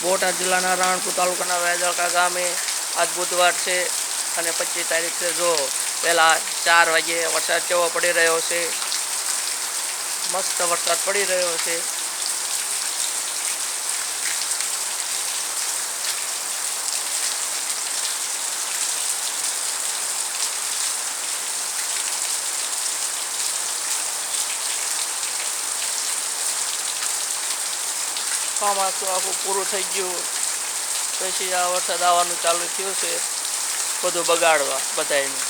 બોટાદ જિલ્લાના રાણપુર તાલુકાના વેજળકા ગામે આજ બુધવાર છે અને 25 તારીખ છે। જો પહેલા 4 વાગે વરસાદ કેવો પડી રહ્યો છે, મસ્ત વરસાદ પડી રહ્યો છે। ચોમાસું આખું પૂરું થઈ ગયું પછી આ વરસાદ આવવાનું ચાલુ થયું છે, બધું બગાડવા બધાયનું।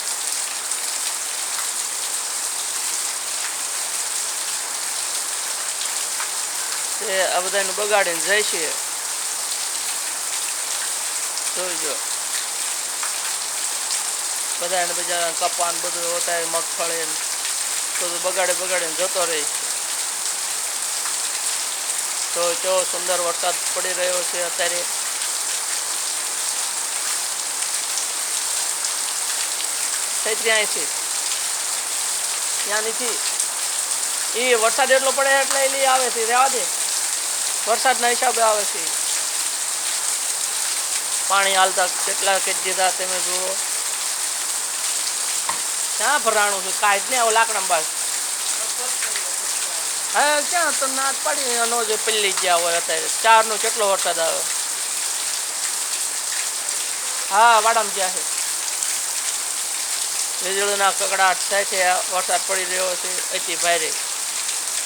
તે આ બધાયનું બગાડીને જાય છે, જોઈજો બધાને બીજા કપાન બધું હોતા મગફળી બધું બગાડીને જતો રહે છે। તો કેવો સુંદર વરસાદ પડી રહ્યો છે અત્યારે। ત્યાં છે ત્યાં નથી એ વરસાદ એટલો પડે એટલે એ આવે છે, રહેવા દે, વરસાદના હિસાબે આવે છે। પાણી હાલતા કેટલા કે દીધા તમે જુઓ, ક્યાં ભરાણું છે કાંઈ જ ને લાકડા બાદ। હા ક્યાં તો નાદ પડી નો જે પલ્લી ગયા હોય અત્યારે 4 નો કેટલો વરસાદ આવે। હા વાડામાં ગયા છે, વીજળીના કકડાટ થાય છે, વરસાદ પડી રહ્યો છે અતિ ભારે।